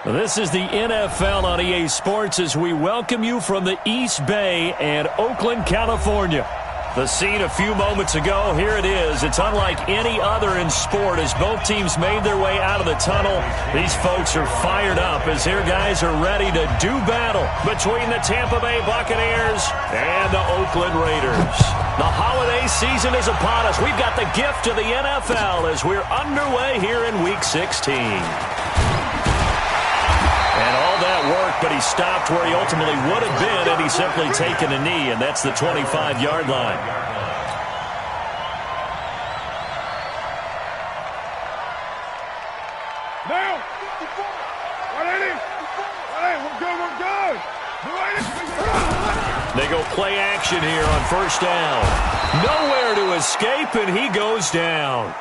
This is the NFL on EA Sports as we welcome you from the East Bay and Oakland, California. The scene a few moments ago, here it is. It's unlike any other in sport as both teams made their way out of the tunnel. These folks are fired up as their guys are ready to do battle between the Tampa Bay Buccaneers and the Oakland Raiders. The holiday season is upon us. We've got the gift of the NFL as we're underway here in Week 16. And all that work, but he stopped where he ultimately would have been had he simply taken a knee, and that's the 25-yard line. Now, they go play action here on first down. Nowhere to escape, and he goes down.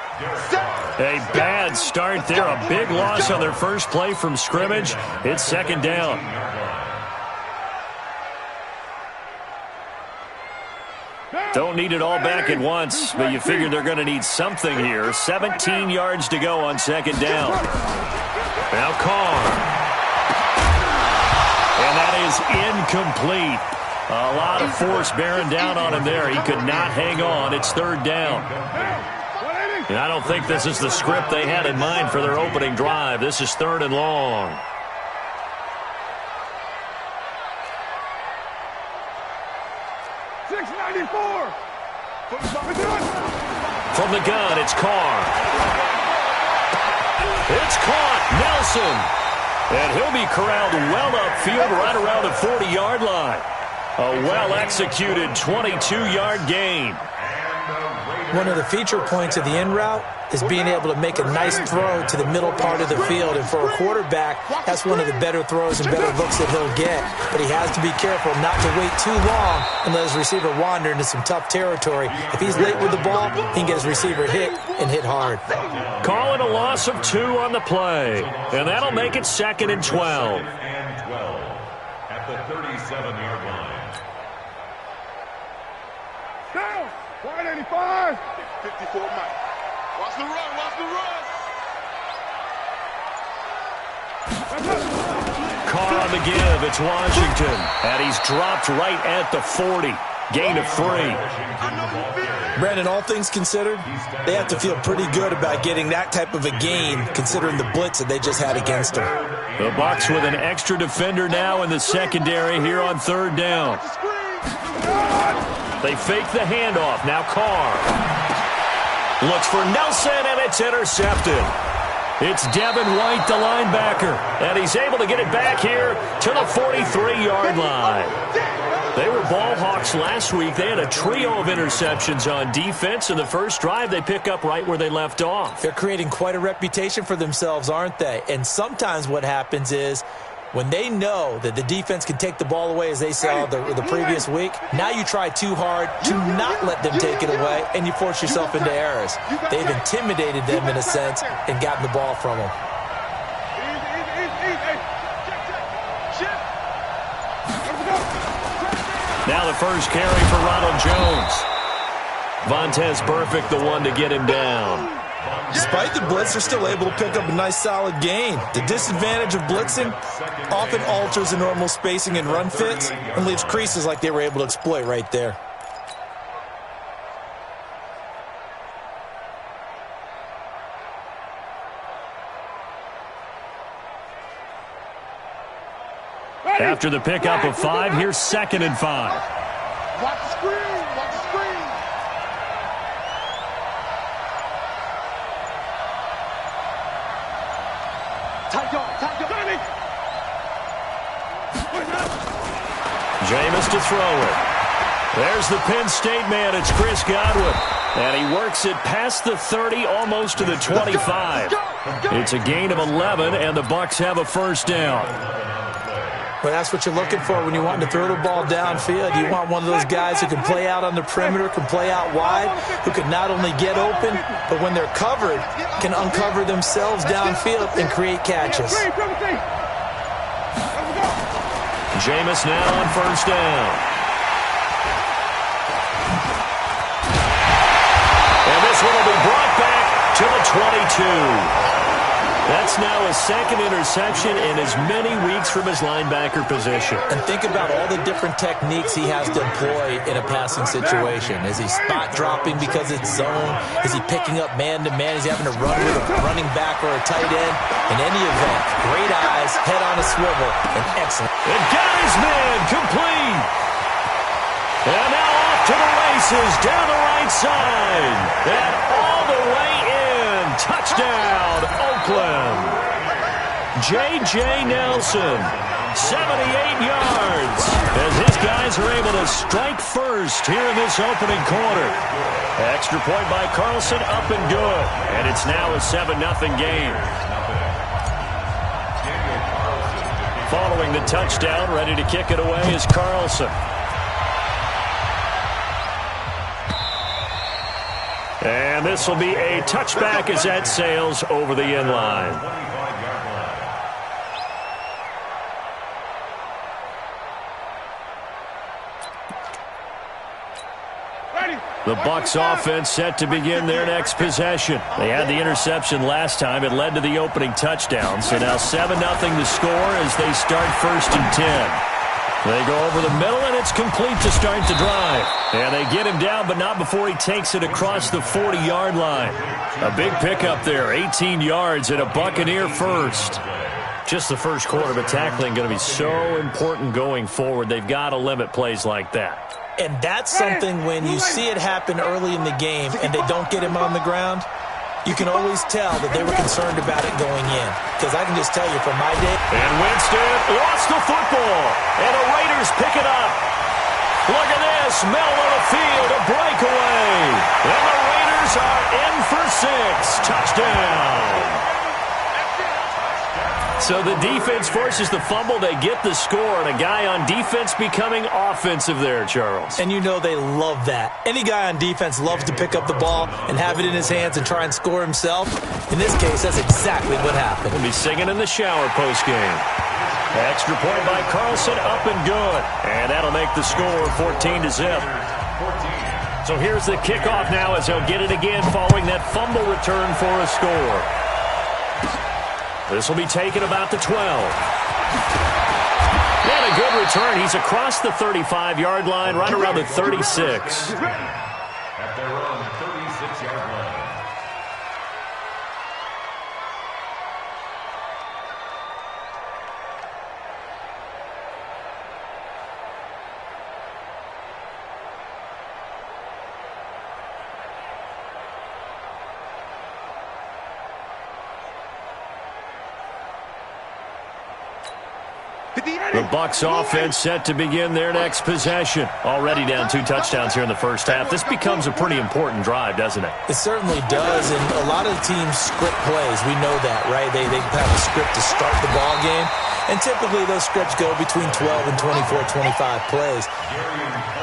A bad start there. A big loss on their first play from scrimmage. It's second down. Don't need it all back at once, but you figure they're going to need something here. 17 yards to go on second down. Now Carr. And that is incomplete. A lot of force bearing down on him there. He could not hang on. It's third down. And I don't think this is the script they had in mind for their opening drive. This is third and long. From the gun, it's Carr. It's caught. Nelson. And he'll be corralled well upfield right around the 40-yard line. A well-executed 22-yard gain. One of the feature points of the in route is being able to make a nice throw to the middle part of the field. And for a quarterback, that's one of the better throws and better looks that he'll get. But he has to be careful not to wait too long and let his receiver wander into some tough territory. If he's late with the ball, he can get his receiver hit and hit hard. Call it a loss of 2 on the play. And that'll make it second and 12. At the 37-yard line. Down. 185. 54 Mike. Watch the run. Watch the run. Carr on the give. It's Washington. And he's dropped right at the 40. Gain of 3. Brandon, all things considered, they have to feel pretty good about getting that type of a gain considering the blitz that they just had against them. The Bucs with an extra defender now in the secondary here on third down. They fake the handoff. Now Carr looks for Nelson, and it's intercepted. It's Devin White, the linebacker, and he's able to get it back here to the 43-yard line. They were ball hawks last week. They had a trio of interceptions on defense, and the first drive they pick up right where they left off. They're creating quite a reputation for themselves, aren't they? And sometimes what happens is when they know that the defense can take the ball away, as they saw the previous week, now you try too hard to not let them take it away, and you force yourself into errors. They've intimidated them in a sense and gotten the ball from them. Now the first carry for Ronald Jones. Vontaze Burfict, the one to get him down. Despite the blitz, they're still able to pick up a nice solid gain. The disadvantage of blitzing often alters the normal spacing and run fits and leaves creases like they were able to exploit right there. After the pickup of 5, here's second and 5. Watch the screen. Watch the screen. Tight yard. Jameis to throw it. There's the Penn State man. It's Chris Godwin. And he works it past the 30, almost to the 25. It's a gain of 11, and the Bucs have a first down. Well, that's what you're looking for when you want to throw the ball downfield. You want one of those guys who can play out on the perimeter, can play out wide, who can not only get open, but when they're covered, can uncover themselves downfield and create catches. Jameis now on first down. And this one will be brought back to the 22. That's That's now a second interception in as many weeks from his linebacker position. And think about all the different techniques he has to employ in a passing situation. Is he spot dropping because it's zone? Is he picking up man-to-man? Is he having to run with a running back or a tight end? In any event, great eyes, head on a swivel, and excellent. And got his man complete. And now off to the races down the right side. And all the way in. Touchdown, Oakland. J.J. Nelson, 78 yards. As his guys are able to strike first here in this opening quarter. Extra point by Carlson, up and good. And it's now a 7-0 game. Following the touchdown, ready to kick it away is Carlson. And this will be a touchback as that sails over the end line. The Bucs offense set to begin their next possession. They had the interception last time. It led to the opening touchdown. So now 7-0 to score as they start 1st and 10. They go over the middle, and it's complete to start the drive. And they get him down, but not before he takes it across the 40-yard line. A big pickup there, 18 yards and a Buccaneer first. Just the first quarter, but tackling going to be so important going forward. They've got to limit plays like that. And that's something when you see it happen early in the game and they don't get him on the ground, you can always tell that they were concerned about it going in. Because I can just tell you from my day. And Winston lost the football. And the Raiders pick it up. Look at this. Middle of the field, a breakaway. And the Raiders are in for 6. Touchdown. So the defense forces the fumble. They get the score, and a guy on defense becoming offensive there, Charles. And you know they love that. Any guy on defense loves to pick up the ball and have it in his hands and try and score himself. In this case, that's exactly what happened. We'll be singing in the shower postgame. Extra point by Carlson, up and good. And that'll make the score 14-0. So here's the kickoff now as they'll get it again following that fumble return for a score. This will be taken about the 12. And a good return. He's across the 35-yard line, right around the 36. At their own 36-yard line. The Bucs offense set to begin their next possession. Already down 2 touchdowns here in the first half. This becomes a pretty important drive, doesn't it? It certainly does, and a lot of the teams script plays. We know that, right? They have a script to start the ball game, and typically those scripts go between 12 and 24, 25 plays.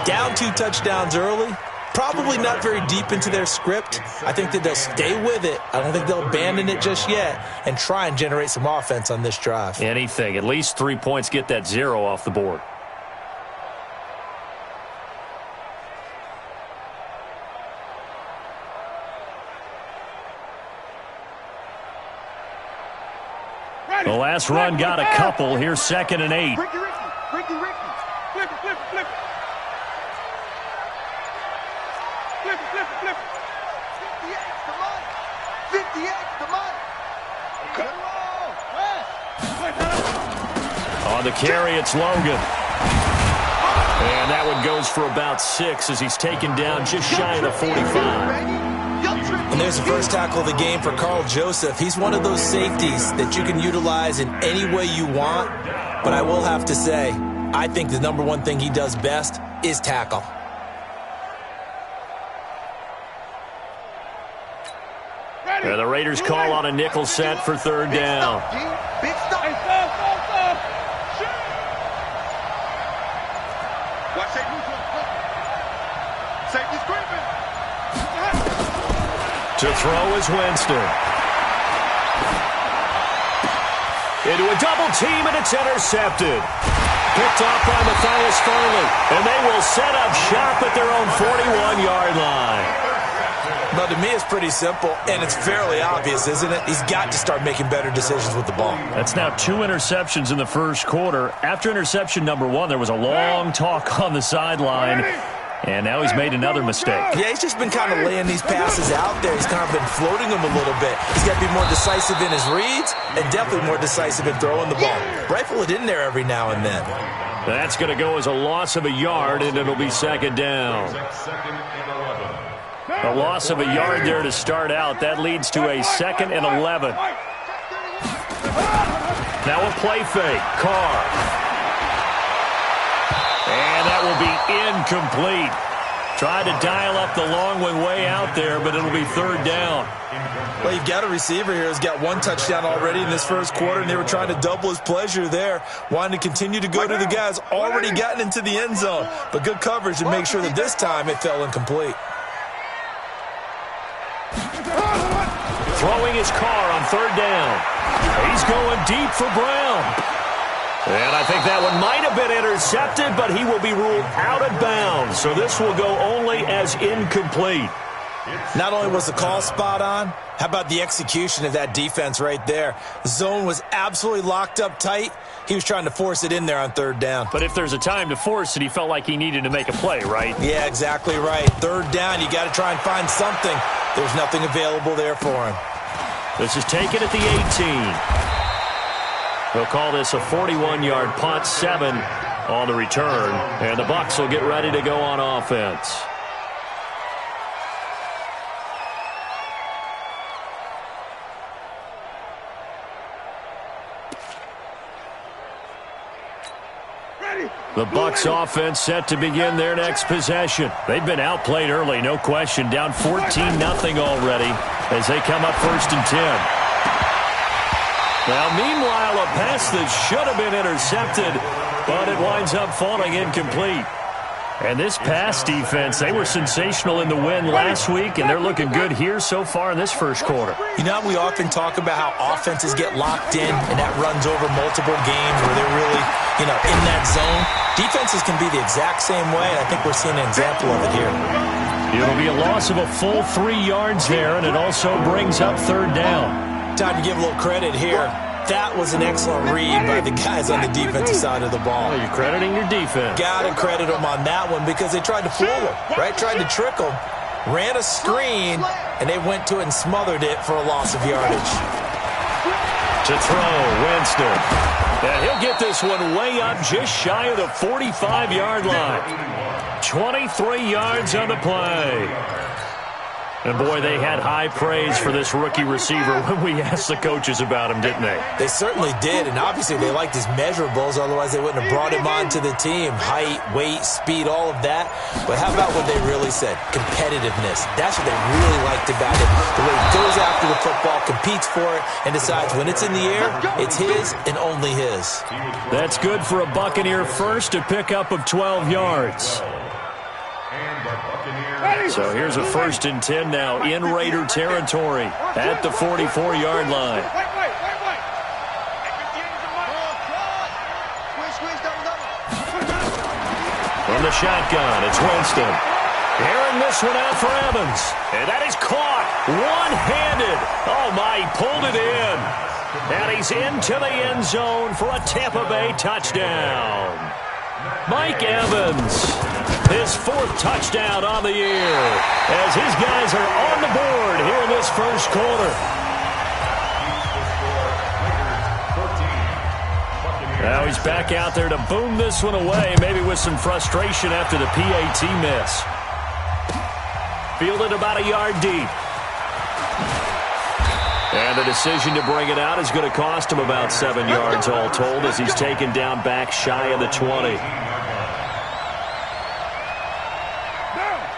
Down 2 touchdowns early, probably not very deep into their script. I think that they'll stay with it. I don't think they'll abandon it just yet and try and generate some offense on this drive. Anything. At least 3 points, get that 0 off the board. The last run got a couple. Here's 2nd and 8. Ricky. Flip it. Flip it. 58, come on. On the carry, it's Logan. And that one goes for about 6 as he's taken down just shy of the 45. And there's the first tackle of the game for Carl Joseph. He's one of those safeties that you can utilize in any way you want. But I will have to say, I think the number one thing he does best is tackle. And the Raiders call on a nickel set for 3rd down. Big stop. Watch it. Safety's creeping. To throw is Winston. Into a double team, and it's intercepted. Picked off by Matthias Farley. And they will set up shop at their own 41-yard line. Well, to me, it's pretty simple, and it's fairly obvious, isn't it? He's got to start making better decisions with the ball. That's now 2 interceptions in the first quarter. After interception number 1, there was a long talk on the sideline, and now he's made another mistake. Yeah, he's just been kind of laying these passes out there. He's kind of been floating them a little bit. He's got to be more decisive in his reads and definitely more decisive in throwing the ball. Rifle it in there every now and then. That's going to go as a loss of a yard, and it'll be second down. A loss of a yard there to start out. That leads to a 2nd and 11. Now a play fake. Carr. And that will be incomplete. Tried to dial up the long one way out there, but it'll be 3rd down. Well, you've got a receiver here who's got 1 touchdown already in this first quarter, and they were trying to double his pleasure there, wanting to continue to go to the guys already gotten into the end zone. But good coverage to make sure that this time it fell incomplete. Throwing his Carr on 3rd down. He's going deep for Brown. And I think that one might have been intercepted, but he will be ruled out of bounds. So this will go only as incomplete. Not only was the call spot on, how about the execution of that defense right there? The zone was absolutely locked up tight. He was trying to force it in there on 3rd down. But if there's a time to force it, he felt like he needed to make a play, right? Yeah, exactly right. 3rd down, you got to try and find something. There's nothing available there for him. This is taken at the 18. They'll call this a 41-yard punt, 7 on the return. And the Bucs will get ready to go on offense. The Bucs offense set to begin their next possession. They've been outplayed early, no question. Down 14-0 already as they come up 1st and 10. Now, meanwhile, a pass that should have been intercepted, but it winds up falling incomplete. And this pass defense, they were sensational in the win last week, and they're looking good here so far in this first quarter. You know, we often talk about how offenses get locked in, and that runs over multiple games where they're really, in that zone. Defenses can be the exact same way, and I think we're seeing an example of it here. It'll be a loss of a full 3 yards there, and it also brings up 3rd down. Time to give a little credit here. That was an excellent read by the guys on the defensive side of the ball. Well, you're crediting your defense. Got to credit them on that one because they tried to fool him, right? Tried to trick him. Ran a screen, and they went to it and smothered it for a loss of yardage. To throw, Winston. And he'll get this one way up just shy of the 45-yard line. 23 yards on the play. And, boy, they had high praise for this rookie receiver when we asked the coaches about him, didn't they? They certainly did, and obviously they liked his measurables. Otherwise, they wouldn't have brought him onto the team. Height, weight, speed, all of that. But how about what they really said? Competitiveness. That's what they really liked about him. The way he goes after the football, competes for it, and decides when it's in the air, it's his and only his. That's good for a Buccaneer first, a pickup of 12 yards. So here's a 1st and 10 now in Raider territory at the 44-yard line. From the shotgun, it's Winston. Airing this one out for Evans. And that is caught one-handed. Oh, my, he pulled it in. And he's into the end zone for a Tampa Bay touchdown. Mike Evans, his 4th touchdown on the year, as his guys are on the board here in this first quarter. Now he's back out there to boom this one away, maybe with some frustration after the PAT miss. Fielded about a yard deep. And the decision to bring it out is going to cost him about 7 yards all told as he's taken down back shy of the 20.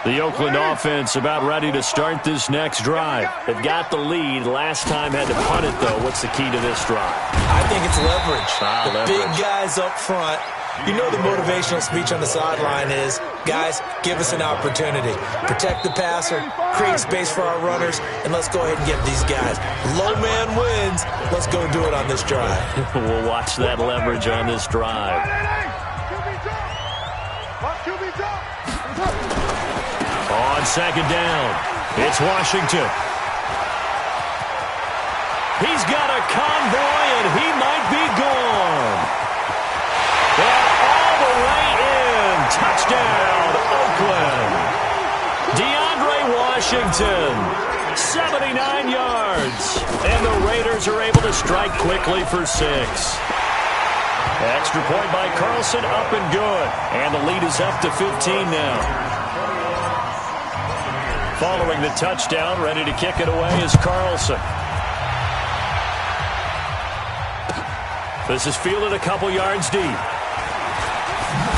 The Oakland offense about ready to start this next drive. They've got the lead. Last time had to punt it, though. What's the key to this drive? I think it's leverage. Leverage. Big guys up front. You know the motivational speech on the sideline is, guys, give us an opportunity. Protect the passer, create space for our runners, and let's go ahead and get these guys. Low man wins. Let's go do it on this drive. We'll watch that leverage on this drive. On 2nd down, It's Washington. He's got a convoy, and he might be gone. And all the way in. Touchdown, Oakland. DeAndre Washington, 79 yards. And the Raiders are able to strike quickly for 6. Extra point by Carlson, up and good. And the lead is up to 15 now. Following the touchdown, ready to kick it away is Carlson. This is fielded a couple yards deep.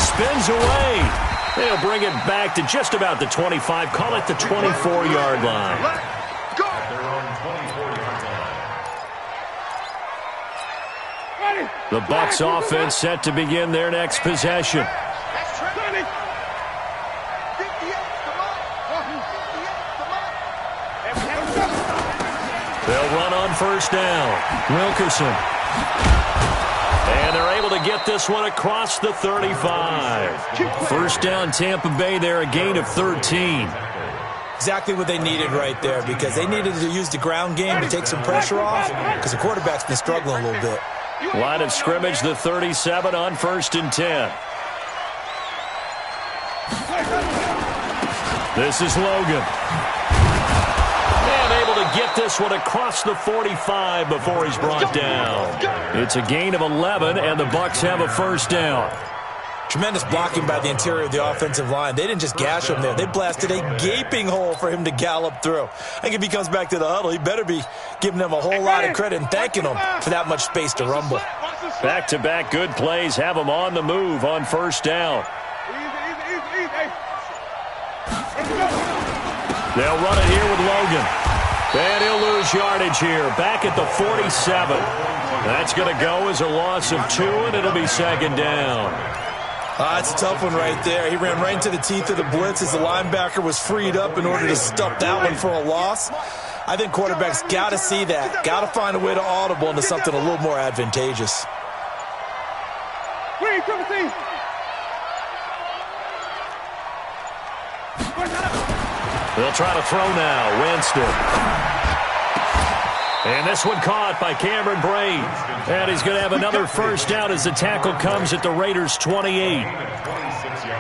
Spins away. They'll bring it back to just about the 25. Call it the 24-yard line. Go! The Bucs offense set to begin their next possession. That's 20. 58, come on. 58, come on. They'll run on first down. Wilkerson. And they're able to get this one across the 35. First down, Tampa Bay there, a gain of 13. Exactly what they needed right there, because they needed to use the ground game to take some pressure off, because the quarterback's been struggling a little bit. Line of scrimmage, the 37 on 1st and 10. This is Logan. And able to get this one across the 45 before he's brought down. It's a gain of 11, and the Bucs have a first down. Tremendous blocking by the interior of the offensive line. They didn't just gash him there. They blasted a gaping hole for him to gallop through. I think if he comes back to the huddle, he better be giving them a whole lot of credit and thanking them for that much space to rumble. Back-to-back good plays have them on the move on first down. They'll run it here with Logan. And he'll lose yardage here. Back at the 47. That's going to go as a loss of 2, and it'll be second down. It's a tough one right there. He ran right into the teeth of the blitz as the linebacker was freed up in order to stuff that one for a loss. I think quarterbacks got to see that. Got to find a way to audible into something a little more advantageous. They'll try to throw now. Winston. And this one caught by Cameron Brate. And he's going to have another first down as the tackle comes at the Raiders' 28.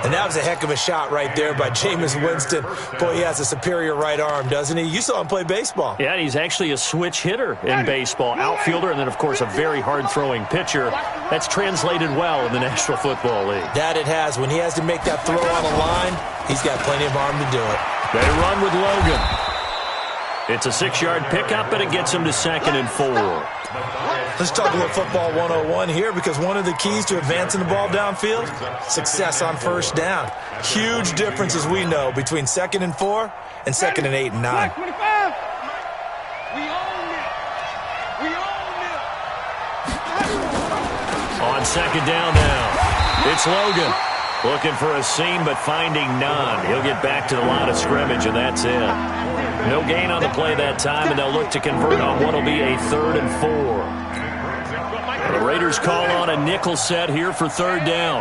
And that was a heck of a shot right there by Jameis Winston. Boy, he has a superior right arm, doesn't he? You saw him play baseball. Yeah, he's actually a switch hitter in baseball. Outfielder, and then, of course, a very hard-throwing pitcher. That's translated well in the National Football League. That it has. When he has to make that throw on a line, he's got plenty of arm to do it. They run with Logan. It's a 6-yard pickup, and it gets him to 2nd and 4. Let's talk a little football 101 here, because one of the keys to advancing the ball downfield, success on first down. Huge difference, as we know, between 2nd and 4 and 2nd and 8 and 9. On second down now, it's Logan. Looking for a seam, but finding none. He'll get back to the line of scrimmage, and that's it. No gain on the play that time, and they'll look to convert on what will be a 3rd and 4. The Raiders call on a nickel set here for 3rd down.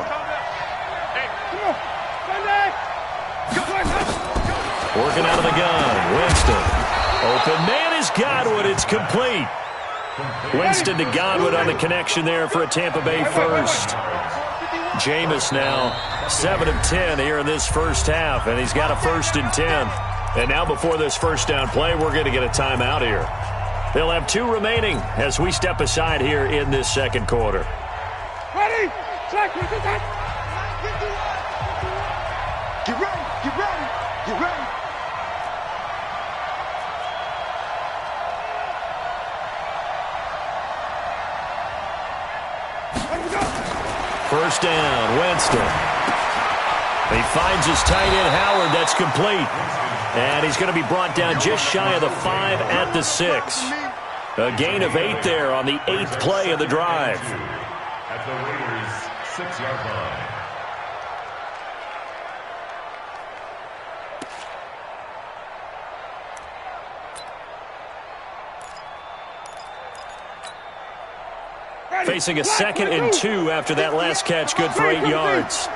Working out of the gun, Winston. Open man is Godwin. It's complete. Winston to Godwin on the connection there for a Tampa Bay first. Jameis now 7 of 10 here in this first half, and he's got a 1st and 10. And now before this first down play, we're going to get a timeout here. They'll have 2 remaining as we step aside here in this second quarter. Ready? Check. Get ready. Get ready. Get ready. First down, Winston. He finds his tight end, Howard. That's complete. And he's going to be brought down just shy of the 5 at the 6. A gain of 8 there on the 8th play of the drive. At the Raiders' 6-yard line. Facing a 2nd and 2 after that last catch, good for 8 yards.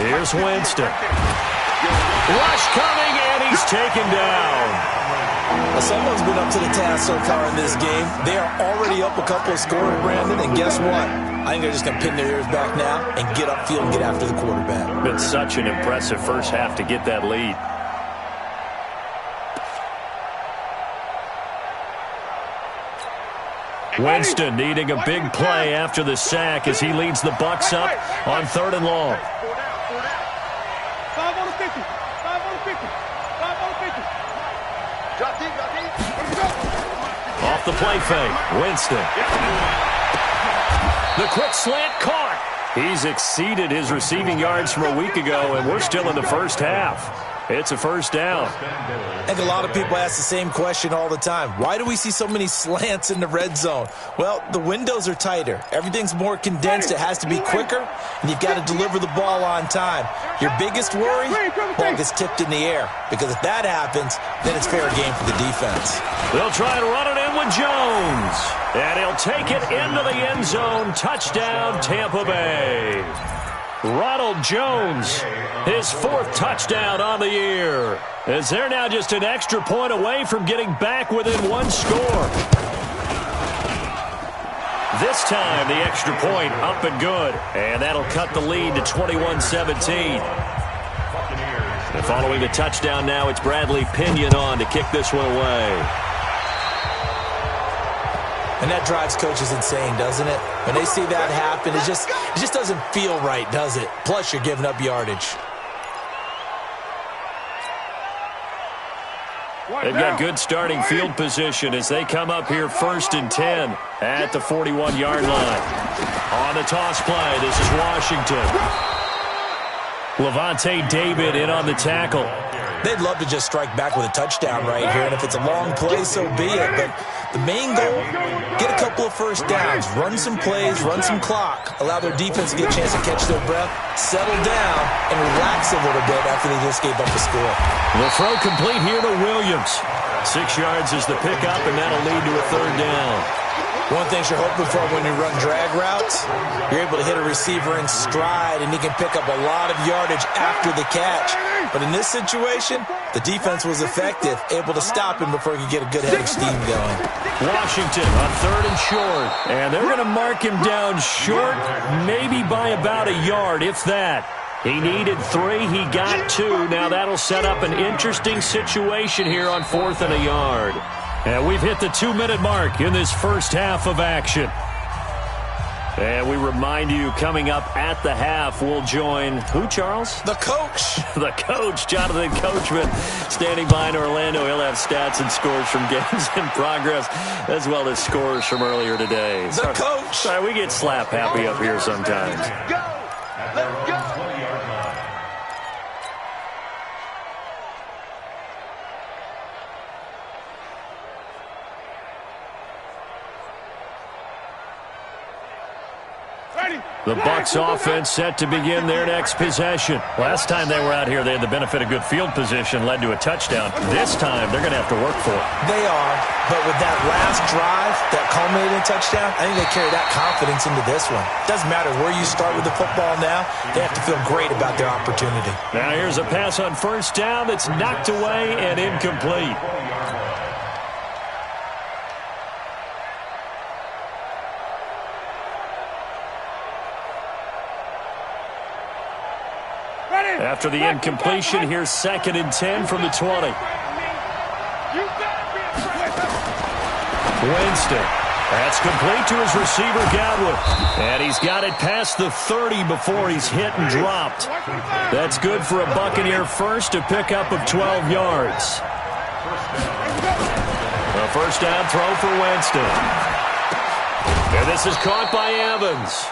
Here's Winston. Rush coming, and he's taken down. Well, someone's been up to the task so far in this game. They are already up a couple of scores, Brandon, and guess what? I think they're just going to pin their ears back now and get upfield and get after the quarterback. Been such an impressive first half to get that lead. Winston needing a big play after the sack as he leads the Bucs up on 3rd and long. 5 on the 50. 5 on the 50. 5 on the 50. Drop deep, drop deep. Let's go. Off the play fake, Winston. The quick slant caught. He's exceeded his receiving yards from a week ago, and we're still in the first half. It's a first down. I think a lot of people ask the same question all the time. Why do we see so many slants in the red zone? Well, the windows are tighter. Everything's more condensed. It has to be quicker, and you've got to deliver the ball on time. Your biggest worry? Ball gets tipped in the air, because if that happens, then it's fair game for the defense. They'll try and run it in with Jones, and he'll take it into the end zone. Touchdown, Tampa Bay. Ronald Jones, his 4th touchdown on the year, as they're now just an extra point away from getting back within 1 score. This time, the extra point up and good, and that'll cut the lead to 21-17. And following the touchdown now, it's Bradley Pinion on to kick this one away. And that drives coaches insane, doesn't it? When they see that happen, it just doesn't feel right, does it? Plus, you're giving up yardage. They've got good starting field position as they come up here 1st and 10 at the 41-yard line. On the toss play, this is Washington. Levante David in on the tackle. They'd love to just strike back with a touchdown right here, and if it's a long play, so be it. But the main goal, get a couple of first downs, run some plays, run some clock, allow their defense to get a chance to catch their breath, settle down, and relax a little bit after they just gave up the score. The throw complete here to Williams. 6 yards is the pickup, and that'll lead to a 3rd down. One thing you're hoping for when you run drag routes, you're able to hit a receiver in stride, and he can pick up a lot of yardage after the catch. But in this situation, the defense was effective, able to stop him before he could get a good head of steam going. Washington on 3rd and short, and they're going to mark him down short, maybe by about a yard, if that. He needed 3, he got 2. Now that'll set up an interesting situation here on 4th and a yard. And we've hit the 2-minute mark in this first half of action. And we remind you, coming up at the half, we'll join who, Charles? The coach. The coach, Jonathan Coachman, standing by in Orlando. He'll have stats and scores from games in progress, as well as scores from earlier today. The coach. Sorry, we get slap happy up here sometimes. Go. Let's go. The Bucs offense set to begin their next possession. Last time they were out here, they had the benefit of good field position, led to a touchdown. This time, they're going to have to work for it. They are, but with that last drive that culminated in a touchdown, I think they carry that confidence into this one. Doesn't matter where you start with the football now, they have to feel great about their opportunity. Now here's a pass on 1st down that's knocked away and incomplete. After the incompletion, here's 2nd and 10 from the 20. Winston. That's complete to his receiver, Godwin. And he's got it past the 30 before he's hit and dropped. That's good for a Buccaneer first, a pickup of 12 yards. A 1st down throw for Winston. And this is caught by Evans.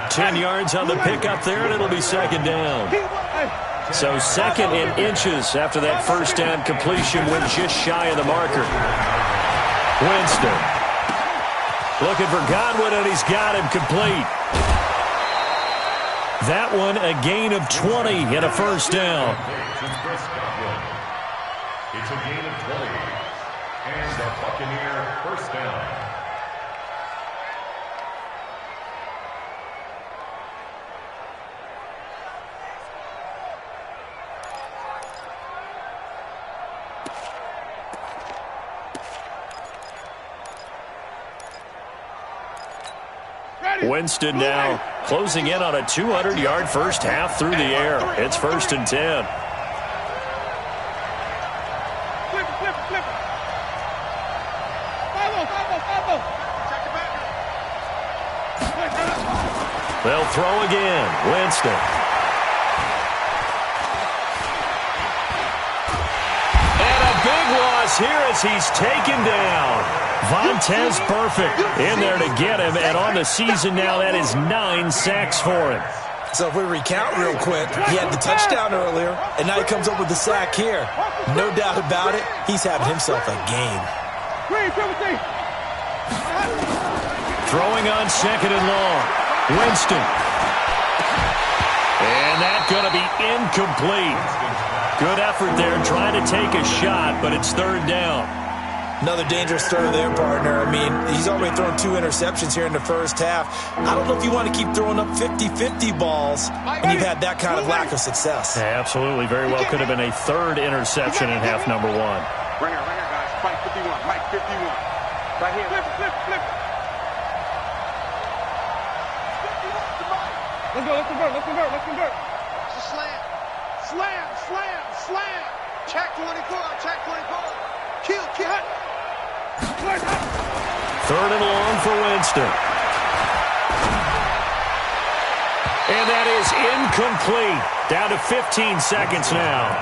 10 yards on the pickup there, and it'll be 2nd down. So 2nd in inches after that 1st down completion, went just shy of the marker. Winston looking for Godwin, and he's got him complete. That one a gain of 20 and a 1st down. It's a gain of 20 and a Buccaneer 1st down. Winston now closing in on a 200-yard first half through the air. It's 1st and 10. Flip. They'll throw again. Winston. And a big loss here as he's taken down. Vontez Perfect in there to get him, and on the season now, that is 9 sacks for him. So if we recount real quick, he had the touchdown earlier, and now he comes up with the sack here. No doubt about it, he's having himself a game. Throwing on 2nd and long. Winston. And that's going to be incomplete. Good effort there trying to take a shot, but it's 3rd down. Another dangerous throw there, partner. I mean, he's already thrown 2 interceptions here in the first half. I don't know if you want to keep throwing up 50-50 balls when you've had that kind of lack of success. Yeah, absolutely. Very well could have been a 3rd interception in half number 1. Right here, guys. Mike 51. Mike 51. Right here. Flip. Let's convert. It's a slam. Slam. Check 24. Kill. 3rd and long for Winston. And that is incomplete. Down to 15 seconds now.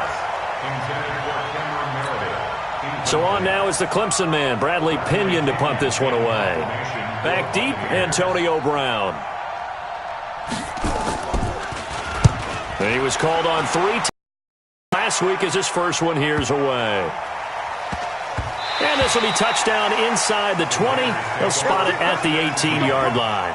So on now is the Clemson man, Bradley Pinion, to punt this one away. Back deep, Antonio Brown. And he was called on 3 times last week as his first one here's away. And this will be touchdown inside the 20. They'll spot it at the 18-yard line.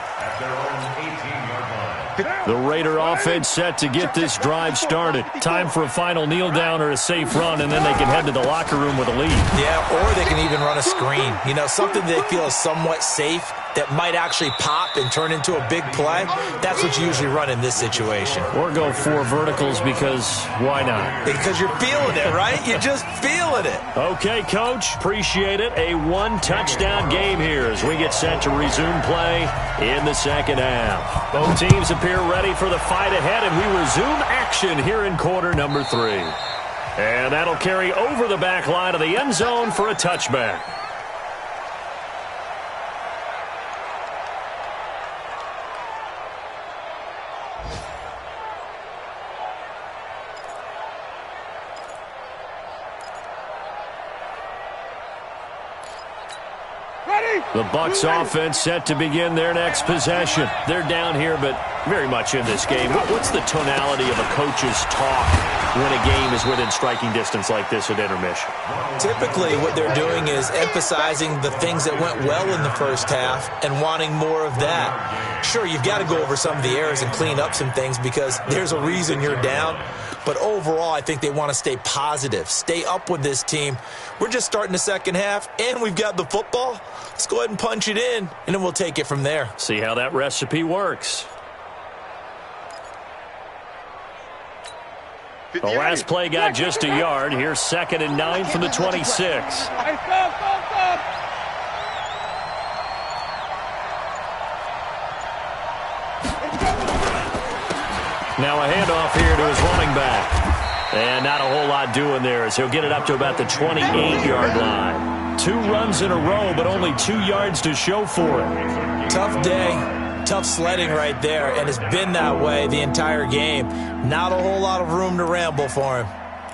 The Raider offense set to get this drive started. Time for a final kneel down or a safe run, and then they can head to the locker room with a lead. Yeah, or they can even run a screen. You know, something they feel is somewhat safe that might actually pop and turn into a big play. That's what you usually run in this situation. Or go 4 verticals because why not? Because you're feeling it, right? You're just feeling it. Okay, Coach. Appreciate it. A 1-touchdown game here as we get set to resume play in the second half. Both teams appear ready for the fight ahead, and we resume action here in quarter number 3. And that'll carry over the back line of the end zone for a touchback. The Bucs offense set to begin their next possession. They're down here, but very much in this game. What's the tonality of a coach's talk when a game is within striking distance like this at intermission? Typically, what they're doing is emphasizing the things that went well in the first half and wanting more of that. Sure, you've got to go over some of the errors and clean up some things because there's a reason you're down. But overall, I think they want to stay positive, stay up with this team. We're just starting the second half, and we've got the football. Let's go ahead and punch it in, and then we'll take it from there. See how that recipe works. The last play got just a yard. Here's 2nd and 9 from the 26. Hey, stop. Now a handoff here to his running back. And not a whole lot doing there as he'll get it up to about the 28-yard line. 2 runs in a row, but only 2 yards to show for it. Tough day, tough sledding right there, and it's been that way the entire game. Not a whole lot of room to ramble for him.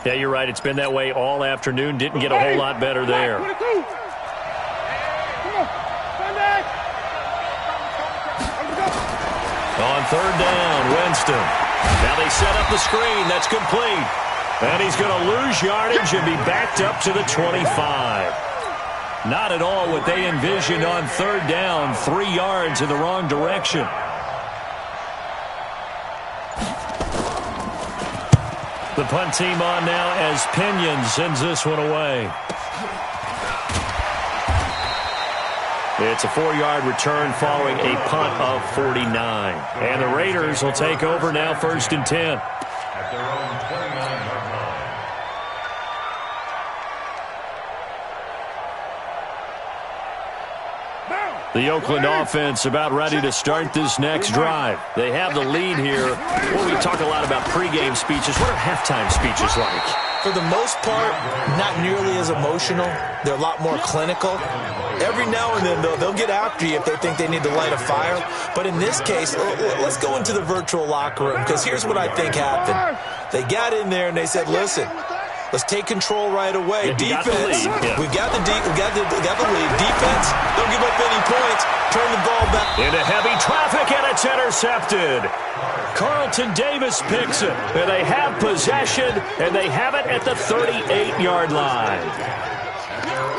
Yeah, you're right. It's been that way all afternoon. Didn't get a whole lot better there. On 3rd down, Winston. Now they set up the screen. That's complete. And he's going to lose yardage and be backed up to the 25. Not at all what they envisioned on 3rd down. 3 yards in the wrong direction. The punt team on now as Pinion sends this one away. It's a 4-yard return following a punt of 49. And the Raiders will take over now 1st and 10. At their own 29-yard line. The Oakland offense about ready to start this next drive. They have the lead here. Well, we talk a lot about pregame speeches. What are halftime speeches like? For the most part, not nearly as emotional. They're a lot more clinical. Every now and then, though, they'll get after you if they think they need to light a fire. But in this case, let's go into the virtual locker room, because here's what I think happened. They got in there and they said, listen, let's take control right away. Defense, we've got the lead. Defense, don't give up any points. Turn the ball back. Into heavy traffic, and it's intercepted. Carlton Davis picks it. And they have possession, and they have it at the 38-yard line.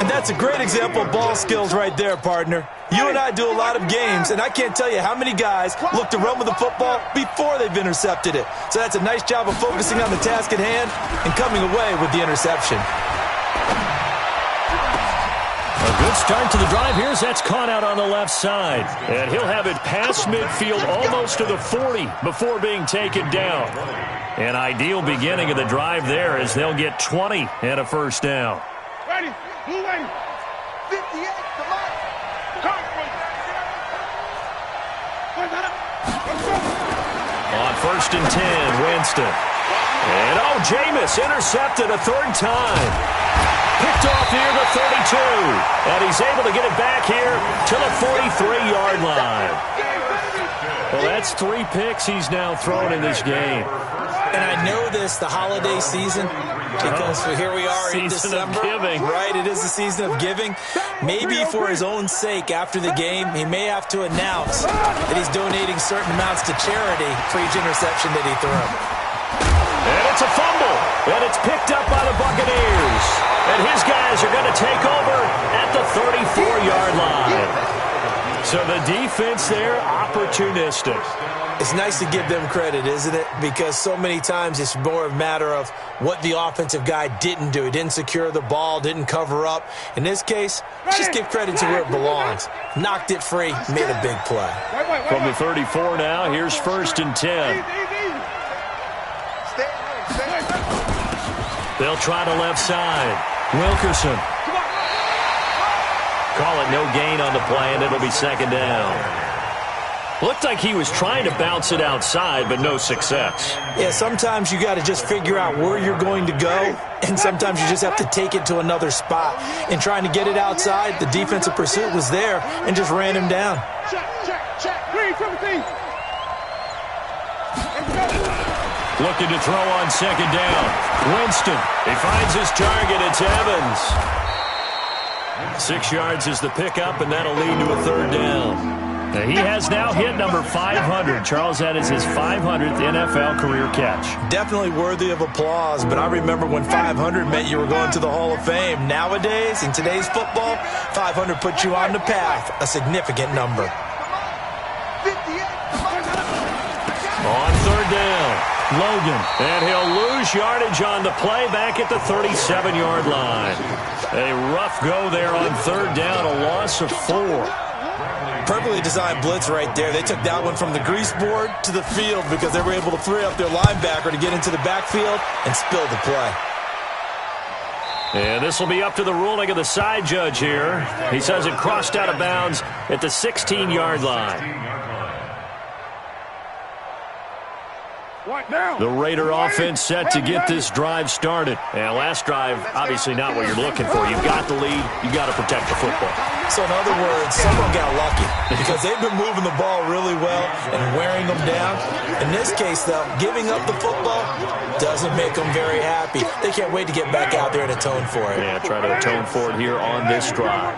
And that's a great example of ball skills right there, partner. You and I do a lot of games, and I can't tell you how many guys look to run with the football before they've intercepted it. So that's a nice job of focusing on the task at hand and coming away with the interception. A good start to the drive. Here's that's caught out on the left side. And he'll have it past midfield almost to the 40 before being taken down. An ideal beginning of the drive there as they'll get 20 and a first down. Ready. Blue ready. 58, come on. On 1st and 10, Winston. And, Jameis intercepted a third time. Picked off near the 32. And he's able to get it back here to the 43-yard line. Well, that's 3 picks he's now thrown in this game. And I know this, the holiday season, because here we are in December. Season of giving. Right, it is the season of giving. Maybe for his own sake, after the game, he may have to announce that he's donating certain amounts to charity for each interception that he threw. And it's a fumble. And it's picked up by the Buccaneers. And his guys are going to take over at the 34-yard line. So the defense there, opportunistic. It's nice to give them credit, isn't it? Because so many times it's more a matter of what the offensive guy didn't do. He didn't secure the ball, didn't cover up. In this case, just give credit to where it belongs. Knocked it free, made a big play. From the 34 now, here's 1st and 10. They'll try the left side. Wilkerson. Call it no gain on the play, and it'll be 2nd down. Looked like he was trying to bounce it outside, but no success. Yeah, sometimes you got to just figure out where you're going to go, and sometimes you just have to take it to another spot. In trying to get it outside, the defensive pursuit was there and just ran him down. Check. 3-17. Looking to throw on 2nd down. Winston. He finds his target. It's Evans. 6 yards is the pickup, and that'll lead to a 3rd down. Now he has now hit number 500. Charles, that is his 500th NFL career catch. Definitely worthy of applause, but I remember when 500 meant you were going to the Hall of Fame. Nowadays, in today's football, 500 puts you on the path, a significant number. On 3rd down, Logan. And he'll lose yardage on the play back at the 37-yard line. A rough go there on 3rd down, a loss of 4. Perfectly designed blitz right there. They took that one from the grease board to the field because they were able to free up their linebacker to get into the backfield and spill the play. And this will be up to the ruling of the side judge here. He says it crossed out of bounds at the 16-yard line. The Raider offense set to get this drive started. And last drive, obviously not what you're looking for. You've got the lead. You've got to protect the football. So in other words, someone got lucky because they've been moving the ball really well and wearing them down. In this case, though, giving up the football doesn't make them very happy. They can't wait to get back out there and atone for it. Yeah, try to atone for it here on this drive.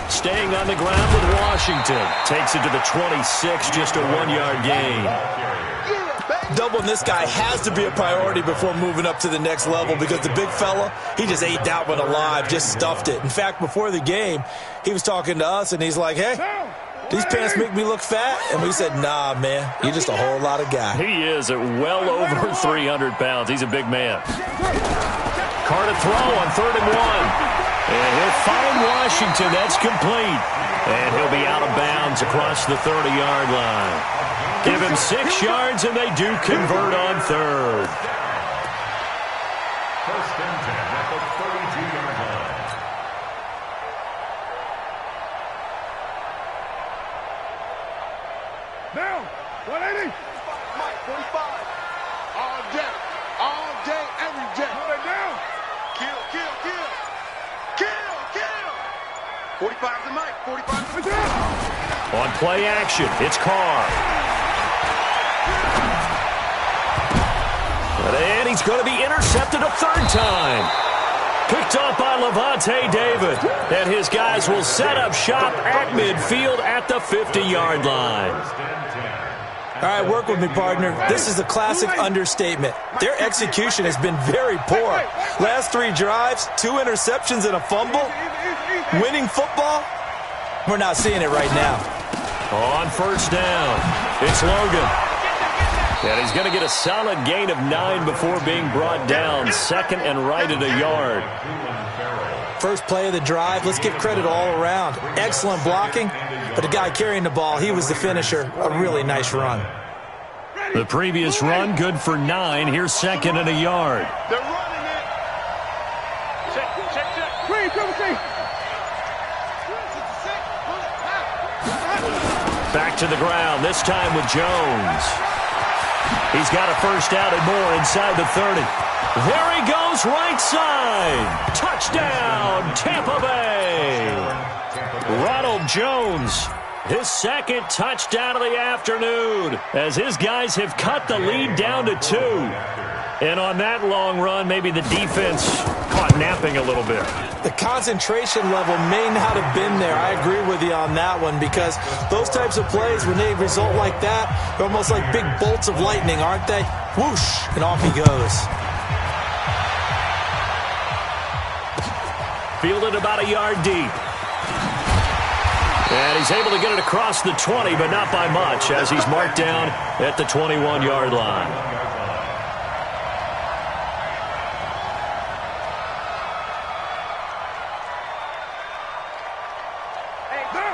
Staying on the ground with Washington. Takes it to the 26, just a 1-yard gain. Doubling this guy has to be a priority before moving up to the next level because the big fella, he just ate that one alive, just stuffed it. In fact, before the game, he was talking to us, and he's like, hey, these pants make me look fat? And we said, nah, man, you're just a whole lot of guy. He is at well over 300 pounds. He's a big man. Carr to throw on 3rd and 1. And he'll find Washington. That's complete. And he'll be out of bounds across the 30-yard line. Give him 6 yards, and they do convert on third. First and 10 at the 32-yard line. Down. 180. Mike, 45. All day, every day. Put it down. Kill. 45 to Mike, 45 to Mike. On play action, it's Carr. And he's going to be intercepted a third time. Picked up by Levante David. And his guys will set up shop at midfield at the 50-yard line. All right, work with me, partner. This is a classic understatement. Their execution has been very poor. Last 3 drives, 2 interceptions and a fumble. Winning football? We're not seeing it right now. On first down, it's Logan. And he's going to get a solid gain of 9 before being brought down. Second and right at a yard. First play of the drive, let's give credit all around. Excellent blocking, but the guy carrying the ball, he was the finisher. A really nice run. The previous run, good for 9. Here's second and a yard. They're running it. Check. Green, double C. Back to the ground, this time with Jones. He's got a first down and more inside the 30. There he goes, right side. Touchdown, Tampa Bay. Ronald Jones, his second touchdown of the afternoon, as his guys have cut the lead down to 2. And on that long run, maybe the defense caught napping a little bit. The concentration level may not have been there. I agree with you on that one, because those types of plays, when they result like that, they're almost like big bolts of lightning, aren't they? Whoosh, and off he goes. Fielded about a yard deep. And he's able to get it across the 20, but not by much, as he's marked down at the 21-yard line.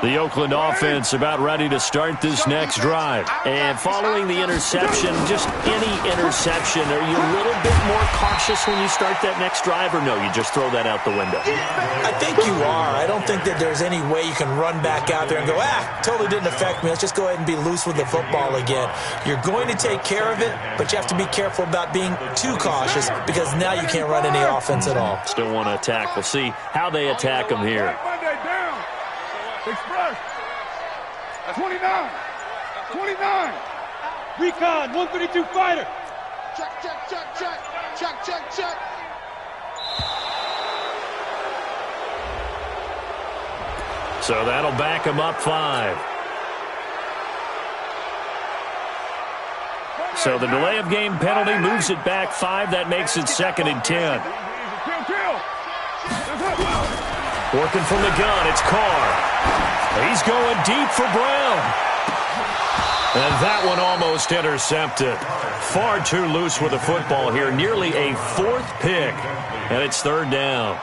The Oakland offense about ready to start this next drive. And following the interception, just any interception, are you a little bit more cautious when you start that next drive, or no, you just throw that out the window? I think you are. I don't think that there's any way you can run back out there and go, totally didn't affect me. Let's just go ahead and be loose with the football again. You're going to take care of it, but you have to be careful about being too cautious, because now you can't run any offense at all. Still want to attack. We'll see how they attack them here. Express. 29. Recon, 132 fighter. Check. So that'll back him up 5. So the delay of game penalty moves it back 5. That makes it second and 10. Working from the gun, it's Carr. He's going deep for Brown. And that one almost intercepted. Far too loose with the football here. Nearly a 4th pick. And it's third down.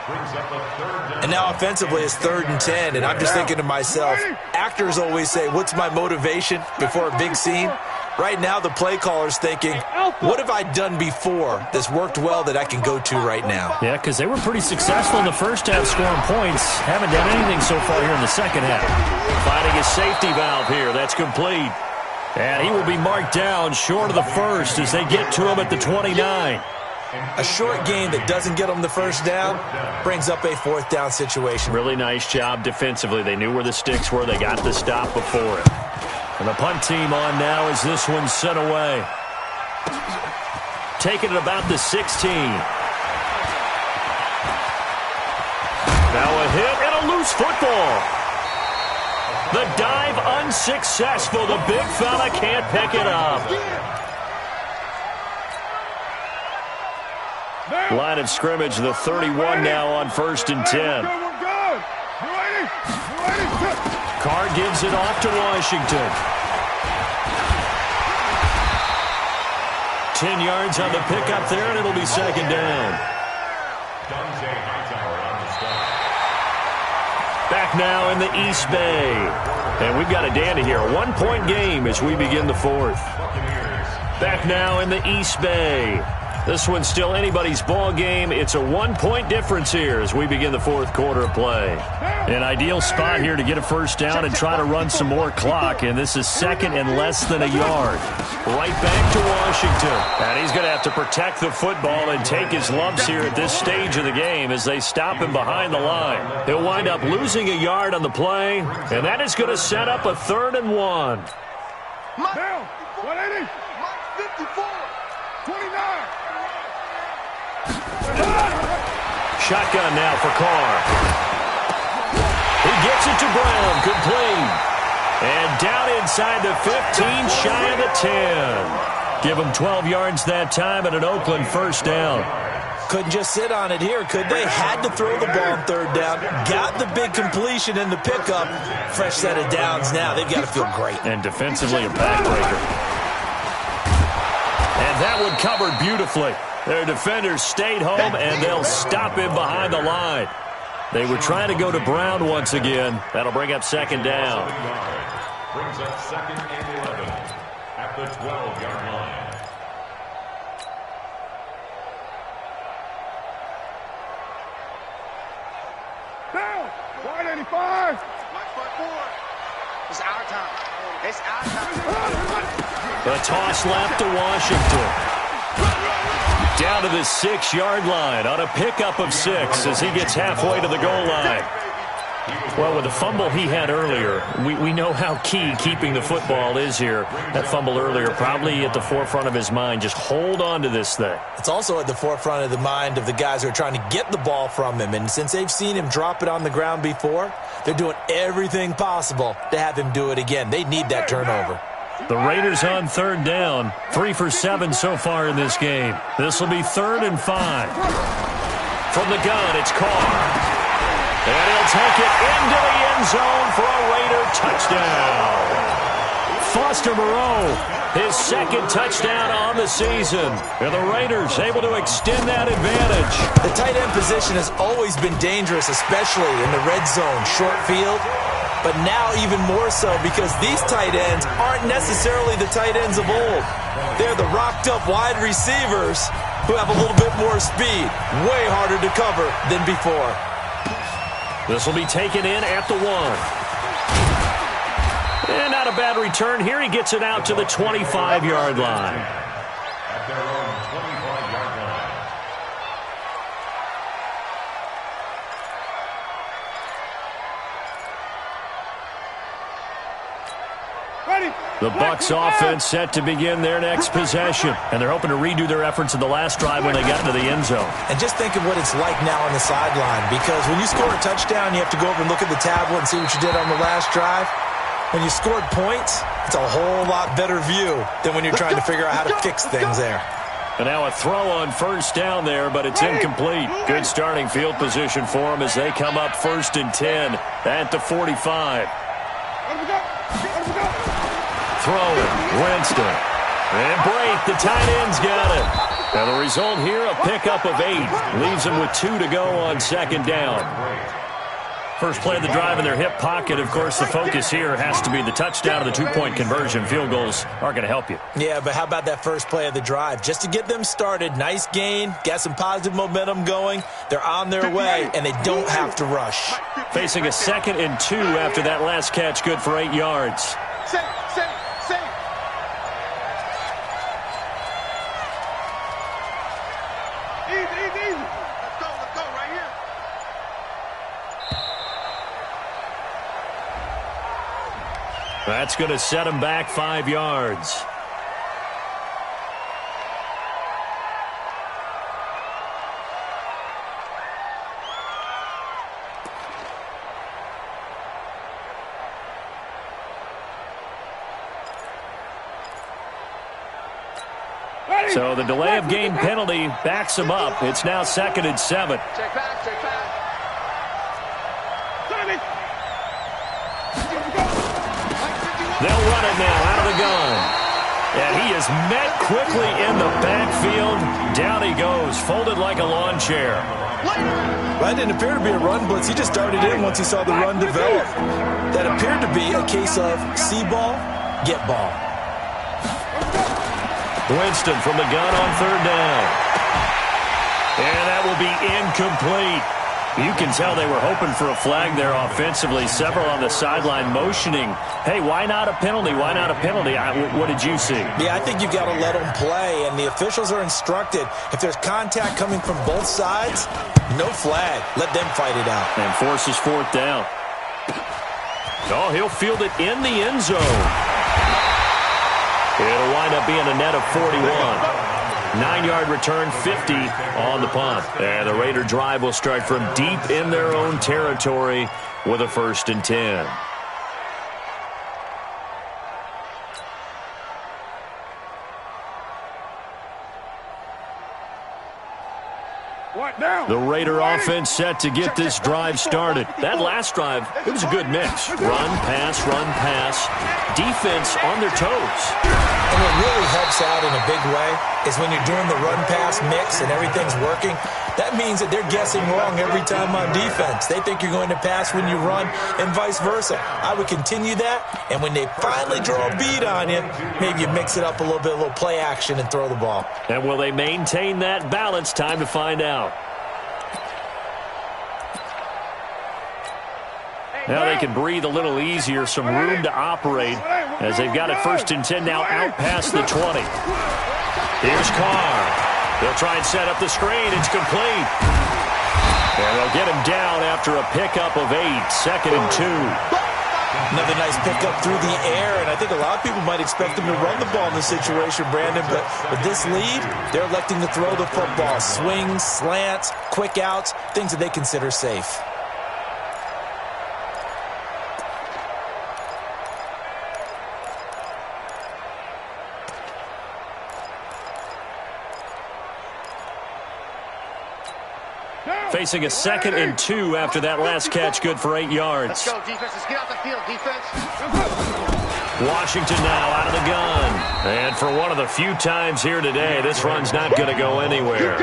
And now offensively it's 3rd and 10. And I'm just thinking to myself, actors always say, what's my motivation before a big scene? Right now the play caller's thinking, what have I done before that's worked well that I can go to right now? Yeah, because they were pretty successful in the first half scoring points. Haven't done anything so far here in the second half. Finding a safety valve here. That's complete. And he will be marked down short of the first as they get to him at the 29. A short game that doesn't get them the first down brings up a 4th down situation. Really nice job defensively. They knew where the sticks were. They got the stop before it. And the punt team on now as this one's sent away. Taking it about the 16. Now a hit and a loose football. The dive unsuccessful. The big fella can't pick it up. Line of scrimmage, the 31 now on 1st and 10. Carr gives it off to Washington. 10 yards on the pickup there, and it'll be second down. Back now in the East Bay. And we've got a dandy here. A one-point game as we begin the fourth. Back now in the East Bay. This one's still anybody's ball game. It's a one-point difference here as we begin the fourth quarter of play. An ideal spot here to get a first down and try to run some more clock, and this is second and less than a yard. Right back to Washington. And he's going to have to protect the football and take his lumps here at this stage of the game as they stop him behind the line. He'll wind up losing a yard on the play, and that is going to set up a 3rd and 1. Down. 180. 54. 29. Shotgun now for Carr. He gets it to Brown, complete. And down inside the 15, shy of the 10. Give him 12 yards that time and an Oakland first down. Couldn't just sit on it here, could they? Had to throw the ball on 3rd down. Got the big completion in the pickup. Fresh set of downs now. They've got to feel great. And defensively a backbreaker. And that one covered beautifully. Their defenders stayed home, and they'll stop him behind the line. They were trying to go to Brown once again. That'll bring up 2nd down. Brings up 2nd and 11 at the 12-yard line. Down. 185. It's our time. It's our time. The toss left to Washington. Down to the 6-yard line on a pickup of 6 as he gets halfway to the goal line. Well, with the fumble he had earlier, we know how key keeping the football is here. That fumble earlier probably at the forefront of his mind. Just hold on to this thing. It's also at the forefront of the mind of the guys who are trying to get the ball from him. And since they've seen him drop it on the ground before, they're doing everything possible to have him do it again. They need that turnover. The Raiders on 3rd down. 3 for 7 so far in this game. This will be 3rd and 5. From the gun, it's Carr. And he'll take it into the end zone for a Raider touchdown. Foster Moreau, his 2nd touchdown on the season. And the Raiders able to extend that advantage. The tight end position has always been dangerous, especially in the red zone, short field. But now even more so because these tight ends aren't necessarily the tight ends of old. They're the rocked-up wide receivers who have a little bit more speed. Way harder to cover than before. This will be taken in at the 1. And not a bad return here. He gets it out to the 25-yard line. At their own 25-yard line. The Bucs offense set to begin their next possession. And they're hoping to redo their efforts in the last drive when they got into the end zone. And just think of what it's like now on the sideline. Because when you score a touchdown, you have to go over and look at the tablet and see what you did on the last drive. When you scored points, it's a whole lot better view than when you're trying to figure out how to fix things there. And now a throw on first down there, but it's incomplete. Good starting field position for them as they come up 1st and 10 at the 45. Throwing, Winston. And Brake, the tight end's got it. And the result here, a pickup of 8. Leaves them with 2 to go on 2nd down. First play of the drive in their hip pocket. Of course, the focus here has to be the touchdown and the 2-point conversion. Field goals aren't going to help you. Yeah, but how about that first play of the drive? Just to get them started, nice gain, got some positive momentum going. They're on their way, and they don't have to rush. Facing a 2nd and 2 after that last catch, good for 8 yards. That's going to set him back 5 yards. So the delay of game penalty backs him up. It's now 2nd and 7. Check back, check back. They'll run it now out of the gun. And he is met quickly in the backfield. Down he goes, folded like a lawn chair. That didn't appear to be a run blitz. He just darted in once he saw the run develop. That appeared to be a case of see ball, get ball. Winston from the gun on third down. And that will be incomplete. You can tell they were hoping for a flag there offensively. Several on the sideline motioning, hey, why not a penalty? Why not a penalty? What did you see? Yeah, I think you've got to let them play, and the officials are instructed. If there's contact coming from both sides, no flag. Let them fight it out. And forces fourth down. Oh, he'll field it in the end zone. It'll wind up being a net of 41. 9-yard return, 50 on the punt. And the Raider drive will start from deep in their own territory with a 1st and 10. The Raider offense set to get this drive started. That last drive, it was a good mix. Run, pass, defense on their toes. And what really helps out in a big way is when you're doing the run-pass mix and everything's working, that means that they're guessing wrong every time on defense. They think you're going to pass when you run and vice versa. I would continue that, and when they finally draw a bead on you, maybe you mix it up a little bit, a little play action and throw the ball. And will they maintain that balance? Time to find out. Now they can breathe a little easier, some room to operate as they've got it 1st and 10 now out past the 20. Here's Carr. They'll try and set up the screen. It's complete. And they'll get him down after a pickup of 8, 2nd and 2. Another nice pickup through the air, and I think a lot of people might expect them to run the ball in this situation, Brandon, but with this lead, they're electing to throw the football. Swings, slants, quick outs, things that they consider safe. Facing a 2nd and 2 after that last catch, good for 8 yards. Let's go, defense. Let's get out the field, defense. Washington now out of the gun. And for one of the few times here today, this run's not going to go anywhere.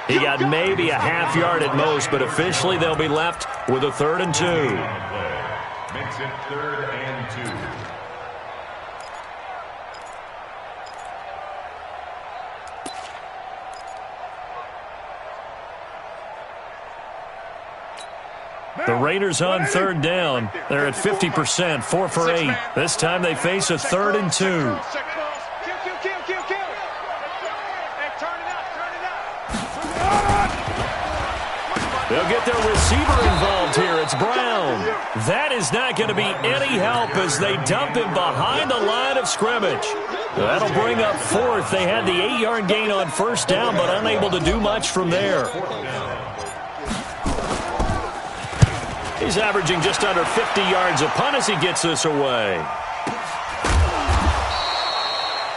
He got maybe a half yard at most, but officially they'll be left with a 3rd and 2. Makes it 3rd and 2. The Raiders on 3rd down. They're at 50%, 4 for 8. This time they face a 3rd and 2. They'll get their receiver involved here. It's Brown. That is not going to be any help as they dump him behind the line of scrimmage. That'll bring up 4th. They had the 8-yard gain on 1st down, but unable to do much from there. He's averaging just under 50 yards a punt as he gets this away.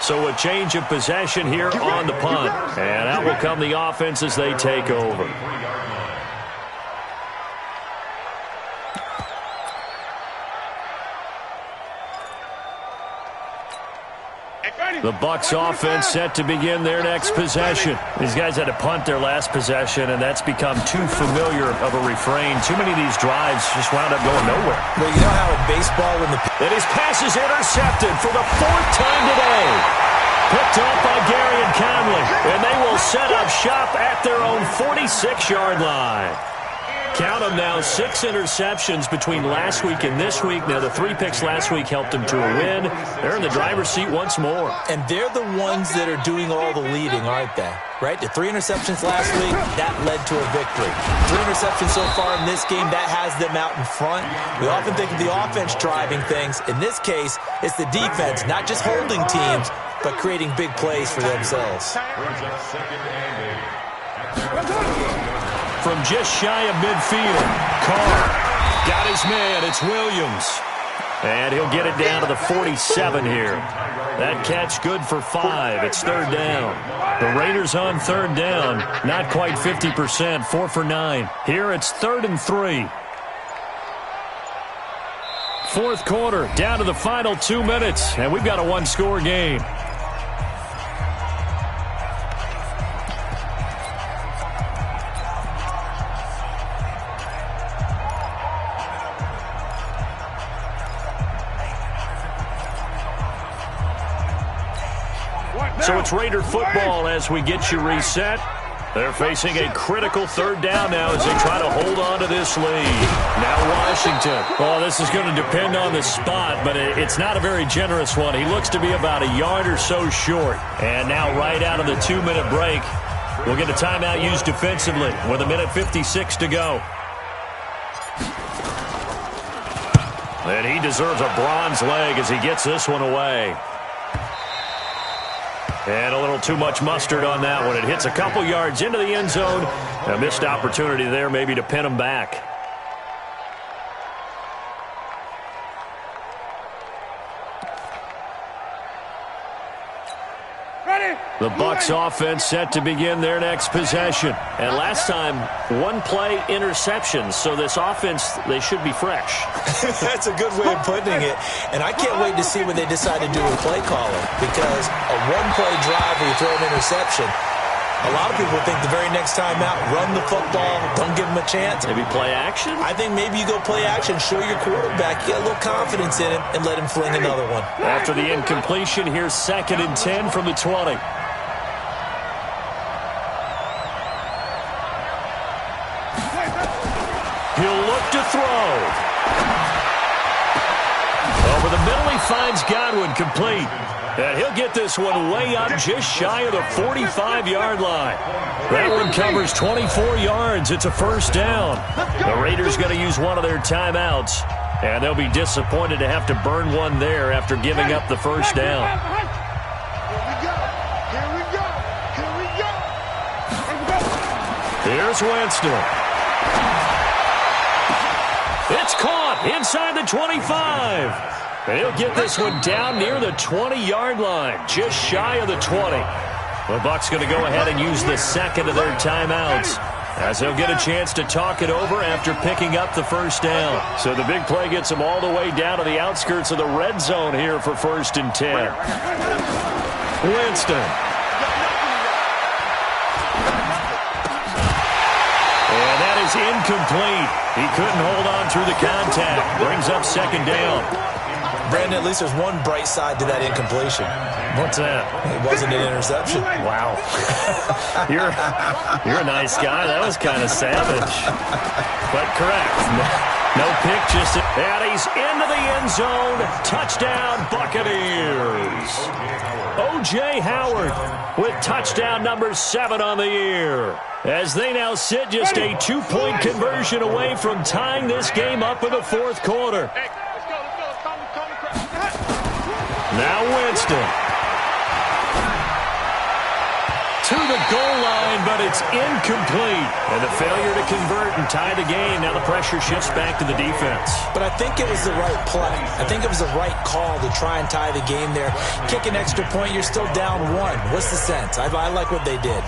So a change of possession here on the punt. And out will come the offense as they take over. The Bucs offense set to begin their next possession. These guys had to punt their last possession, and that's become too familiar of a refrain. Too many of these drives just wound up going nowhere. Well, you know how in baseball when And his pass is intercepted for the 4th time today. Picked up by Gary and Conley, and they will set up shop at their own 46-yard line. Count them now, 6 interceptions between last week and this week. Now, the 3 picks last week helped them to a win. They're in the driver's seat once more. And they're the ones that are doing all the leading, aren't they? Right? The 3 interceptions last week, that led to a victory. 3 interceptions so far in this game, that has them out in front. We often think of the offense driving things. In this case, it's the defense, not just holding teams, but creating big plays for themselves. From just shy of midfield, Carr got his man. It's Williams. And he'll get it down to the 47 here. That catch good for 5. It's 3rd down. The Raiders on 3rd down. Not quite 50%, 4 for 9. Here it's 3rd and 3. 4th quarter, down to the final 2 minutes. And we've got a 1-score game. So it's Raider football as we get you reset. They're facing a critical third down now as they try to hold on to this lead. Now Washington. Oh, this is going to depend on the spot, but it's not a very generous one. He looks to be about a yard or so short. And now right out of the 2-minute break, we'll get a timeout used defensively with 1:56 to go. And he deserves a bronze leg as he gets this one away. And a little too much mustard on that one. It hits a couple yards into the end zone. A missed opportunity there maybe to pin him back. The Bucs offense set to begin their next possession. And last time, one-play interception. So this offense, they should be fresh. That's a good way of putting it. And I can't wait to see what they decide to do with play calling. Because a one-play drive where you throw an interception, a lot of people think the very next time out, run the football, don't give them a chance. Maybe play action? I think maybe you go play action, show your quarterback, get a little confidence in him, and let him fling another one. After the incompletion, here's 2nd and 10 from the 20. He'll look to throw. Over the middle, he finds Godwin complete. And he'll get this one way up just shy of the 45-yard line. That one covers 24 yards. It's a first down. The Raiders going to use one of their timeouts. And they'll be disappointed to have to burn one there after giving up the first down. Here's Winston. It's caught inside the 25. And he'll get this one down near the 20-yard line, just shy of the 20. The Bucs going to go ahead and use the second of their timeouts as they'll get a chance to talk it over after picking up the first down. So the big play gets them all the way down to the outskirts of the red zone here for 1st and 10. Winston. And that is incomplete. He couldn't hold on through the contact. Brings up 2nd down. Brandon, at least there's one bright side to that incompletion. What's that? It wasn't an interception. Wow. You're a nice guy. That was kind of savage. But correct. No pick, just... And he's into the end zone. Touchdown, Buccaneers. O.J. Howard with touchdown number 7 on the year. As they now sit just a 2-point conversion away from tying this game up in the 4th quarter. Now Winston. To the goal line, but it's incomplete. And the failure to convert and tie the game. Now the pressure shifts back to the defense. But I think it was the right play. I think it was the right call to try and tie the game there. Kick an extra point, you're still down 1. What's the sense? I like what they did.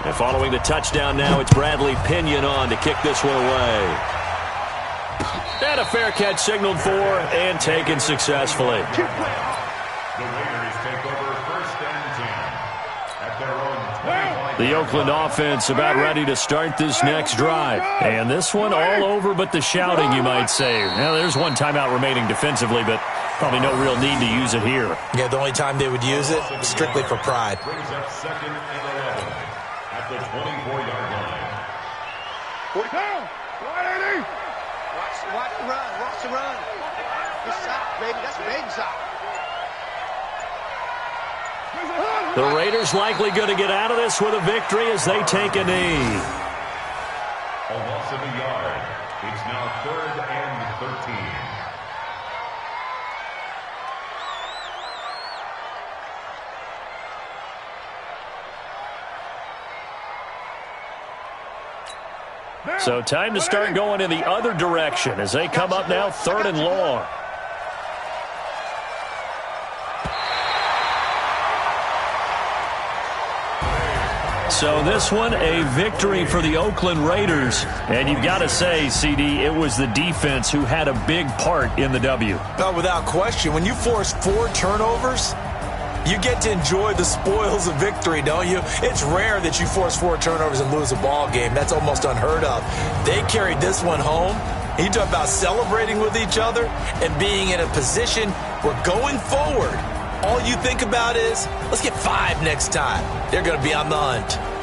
And following the touchdown now, it's Bradley Pinion on to kick this one away. And a fair catch signaled for and taken successfully. The Raiders take over 1st and 10 at their own 25. The Oakland offense about ready to start this next drive. And this one all over but the shouting, you might say. Now, there's one timeout remaining defensively, but probably no real need to use it here. Yeah, the only time they would use it, strictly for pride. Brings up 2nd and 11 at the 24-yard line. Down. 180. Watch the run. Watch the run. Good shot, baby. That's a big shot. The Raiders likely going to get out of this with a victory as they take a knee. A loss of a yard. It's now 3rd and 13. So time to start going in the other direction as they come up now 3rd and long. So this one, a victory for the Oakland Raiders. And you've got to say, CD, it was the defense who had a big part in the W. No, without question. When you force 4 turnovers, you get to enjoy the spoils of victory, don't you? It's rare that you force 4 turnovers and lose a ball game. That's almost unheard of. They carried this one home. You talk about celebrating with each other and being in a position where going forward, all you think about is, let's get 5 next time. They're going to be on the hunt.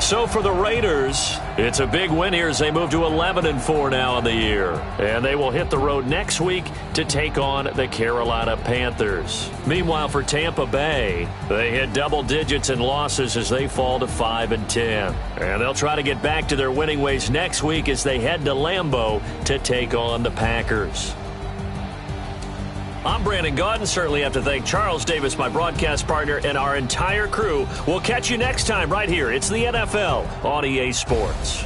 So for the Raiders, it's a big win here as they move to 11-4 now in the year. And they will hit the road next week to take on the Carolina Panthers. Meanwhile, for Tampa Bay, they hit double digits in losses as they fall to 5-10. And they'll try to get back to their winning ways next week as they head to Lambeau to take on the Packers. I'm Brandon Gaudin. Certainly have to thank Charles Davis, my broadcast partner, and our entire crew. We'll catch you next time right here. It's the NFL on EA Sports.